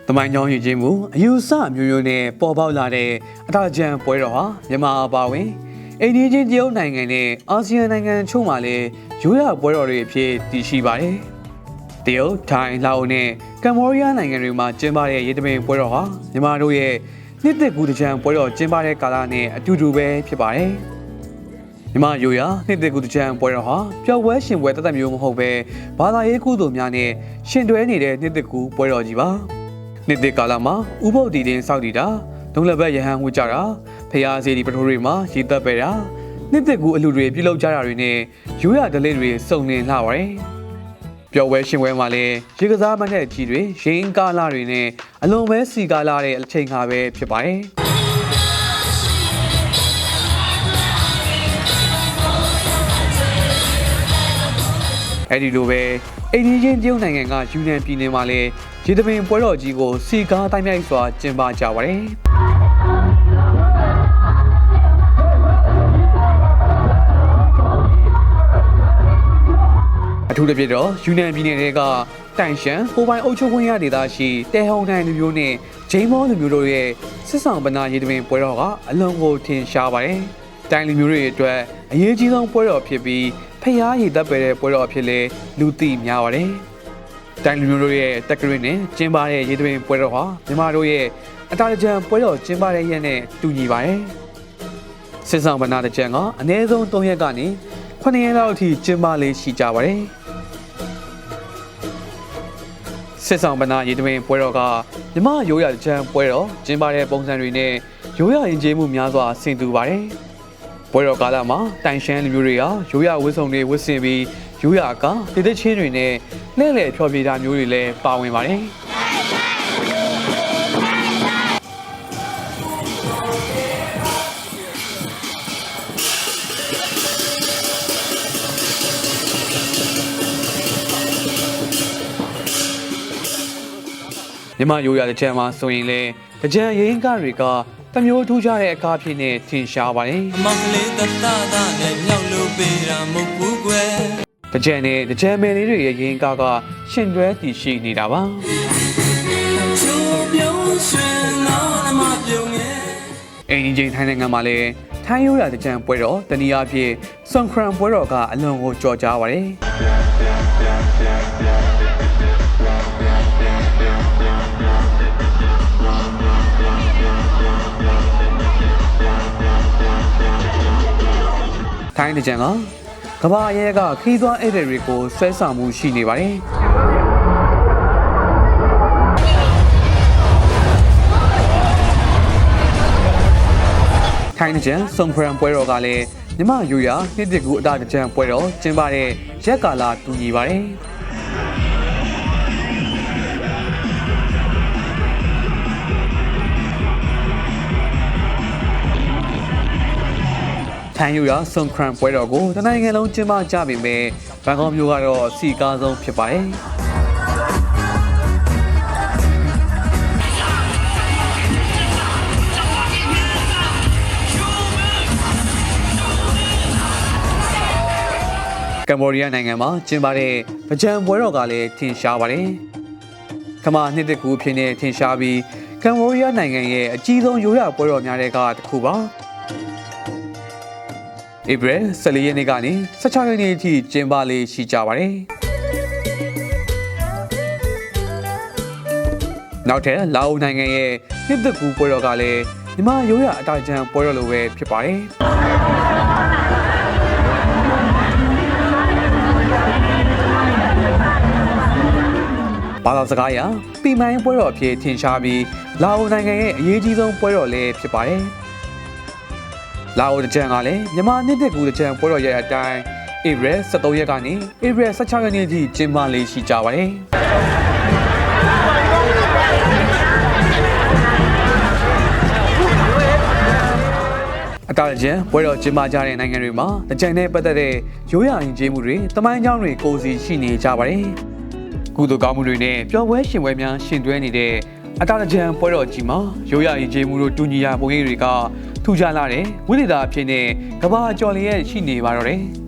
တမိုင်းကြောင်းရည်ချင်းမှုအယူဆမျိုးမျိုးနဲ့ပေါ်ပေါက်လာတဲ့အတာကြံပွဲတော်ဟာမြန်မာအပါအဝင်အိန္ဒိယချင်းတရုတ်နိုင်ငံနဲ့အာဆီယံနိုင်ငံချို့မှာလည်းရိုးရာပွဲတော်တွေအဖြစ်တည်ရှိပါတယ်။တရုတ်၊ထိုင်း၊လာအိုနဲ့ကမ္ဘောဒီးယားနိုင်ငံတွေမှာကျင်းပတဲ့ရေတမင်ပွဲတော်ဟာမြန်မာတို့ရဲ့နှစ်သက်ကူတကြံပွဲတော်ကျင်းပတဲ့ကာလနဲ့အတူတူပဲဖြစ်ပါတယ်။မြန်မာရိုးရာနှစ်သက်ကူတကြံပွဲတော်ဟာပျော်ပွဲရှင်ပွဲတသက်မျိုးမဟုတ်ပဲဘာသာရေးကုသိုလ်များနဲ့ရှင်တွဲနေတဲ့နှစ်သက်ကူပွဲတော်ကြီးပါ။နှစ်သက်ကာလမှာဥပုသ်တည်တင်စောက်တည်တာဒုံလဘက်ရဟန်းဝှကြတာဖျားစီဒီပထိုးတွေမှာရေသက်ပဲတာနှစ်သက်ကူအလှတွေပြုလုပ်ကြတာတွေနဲ့ရိုးရာဓလေ့တွေစုံလင်လာပါတယ်။ပျော်ပွဲရှင်ပွဲမှာလည်းရေကစားမနဲ့ကြီးတွေရင်းကားလာတွေနဲ့အလွန်ပဲစီကားလာတဲ့အချိန်ခါပဲဖြစ်ပါတယ်။အဲ့ဒီလိုပဲအိန္ဒိယချင်းတရုတ်နိုင်ငံကယူနန်ပြည်နယ်မှာလည်းရေတပင်ပွဲတော်ကြီးကိုစီကားတိုင်းမြိုက်စွာကျင်းပကြပါတယ်။အထူးသဖြင့်တော့ယူနန်ပြည်နယ်တွေကတိုင်ရှန်ကိုပိုင်အုပ်ချုပ်ခွင့်ရဒေသရှိတဲဟုံထိုင်လူမျိုးနဲ့ဂျိမ်းမောလူမျိုးတို့ရဲ့စစ်ဆောင်ပနာရေတပင်ပွဲတော်ကအလွန်ကိုထင်ရှားပါတယ်။တိုင်လူမျိုးတွေအတွက်အရေးကြီးဆုံးပွဲတော်ဖြစ်ပြီးဖျားရည်သက်ပဲတဲ့ပွဲတော်အဖြစ်လဲလူသိများပါတယ်။တိုင်လူမျိုးတို့ရဲ့တက်ကရစ်နဲ့ကျင်းပတဲ့ရေတပင်ပွဲတော်ဟာမြန်မာတို့ရဲ့အတာကြံပွဲတော်ကျင်းပတဲ့ရက်နဲ့တူညီပါတယ်။စစ်ဆောင်ပနာတကြံကအနည်းဆုံး3ရက်ကနေ9ရက်လောက်အထိကျင်းပလေးရှိကြပါတယ်။စစ်ဆောင်ပနာရေတပင်ပွဲတော်ကမြမရိုးရာကြံပွဲတော်ကျင်းပတဲ့ပုံစံတွေနဲ့ရိုးရာရင်ကျေးမှုများစွာဆင်တူပါတယ်။ပွဲတော်ကာလမှာတိုင်ရှမ်းလူမျိုးတွေဟာရိုးရာဝတ်စုံတွေဝတ်ဆင်ပြီးရိုးရာကတည်တဲ့ချင်းတွေနဲ့လှည့်လည်ဖျော်ဖြေတာမျိုးတွေလည်းပါဝင်ပါတယ်။မြန်မာရိုးရာတကြံမှာဆိုရင်လည်းတကြံရင်းကားတွေကတမျိုးထူးခြားတဲ့အခါဖြစ်နေထင်ရှားပါတယ်။အမောင်ကလေးတတနဲ့မြောက်လို့ပေးတာမဟုတ်ဘူးကွယ်။တကြံနဲ့တကြံမယ်လေးတွေရဲ့ရင်းကားကရှင်တွဲတည်ရှိနေတာပါ။အိန္ဒိယထိုင်းနိုင်ငံမှာလည်းထိုင်းရိုးရာတကြံပွဲတော်တနည်းအားဖြင့်ဆွန်ခရန်ပွဲတော်ကအလွန်ကိုကြော်ကြားပါတယ်။ထိုင်းတကြံကကဘာရဲကခီးသွွားဧည့်သည်တွေကိုဆွဲဆောင်မှုရှိနေပါတယ်။ထိုင်းတကြံဆွန်ခရန်ပွဲတော်ကလည်းမြမရိုးရာနှစ်တကူအတာတကြံပွဲတော်ကျင်းပတဲ့ရက်ကာလတူညီပါတယ်။ထိုင်းရိုးရာဆွန်ခရန်ပွဲတော်ကိုတနိုင်ငံလုံးကျင်းပကြပေမဲ့ဘန်ကောက်မြို့ကတော့အစီကားဆုံးဖြစ်ပါတယ်။ကမ္ဘောဒီးယားနိုင်ငံမှာကျင်းပတဲ့ပကြံပွဲတော်ကလည်းထင်ရှားပါတယ်။ခမာနှစ်တကူအဖြစ်နဲ့ထင်ရှားပြီးကမ္ဘောဒီးယားနိုင်ငံရဲ့အကြီးဆုံးရိုးရာပွဲတော်များတဲ့ကတစ်ခုပါ။ဧပြီ14ရက်နေ့ကနေ16ရက်နေ့အထိကျင်းပလေးရှိကြပါတယ်။နောက်ထပ်လာအိုနိုင်ငံရဲ့နှစ်သက်ကူပွဲတော်ကလည်းမြန်မာရိုးရာအတာကြံပွဲတော်လိုပဲဖြစ်ပါတယ်။ဘာသာစကားအရပီမိုင်းပွဲတော်အဖြစ်ထင်ရှားပြီးလာအိုနိုင်ငံရဲ့အရေးကြီးဆုံးပွဲတော်လည်းဖြစ်ပါတယ်။လာအိုတကြံကလည်းမြန်မာနှစ်သက်ကူတကြံပွဲတော်ရဲ့အတိုင်းဧပြီ13ရက်ကနေဧပြီ16ရက်နေ့အထိကျင်းပလေးရှိကြပါတယ်။အတာကြံပွဲတော်ကျင်းပကြတဲ့နိုင်ငံတွေမှာတကြံနဲ့ပတ်သက်တဲ့ရိုးရာယဉ်ကျေးမှုတွေတမိုင်းကြောင်းတွေကိုယ်စီရှိနေကြပါတယ်။ကုသိုလ်ကောင်းမှုတွေနဲ့ပျော်ပွဲရှင်ပွဲများရှင်တွဲနေတဲ့အတာကြံပွဲတော်ကြီးမှာရိုးရာယဉ်ကျေးမှုတို့တူညီရာပုံရိပ်တွေကထူးခြားလာတဲ့ဝိသေသအဖြစ်နဲ့ကဘာကျော်လျက်ရှိနေပါတော့တယ်။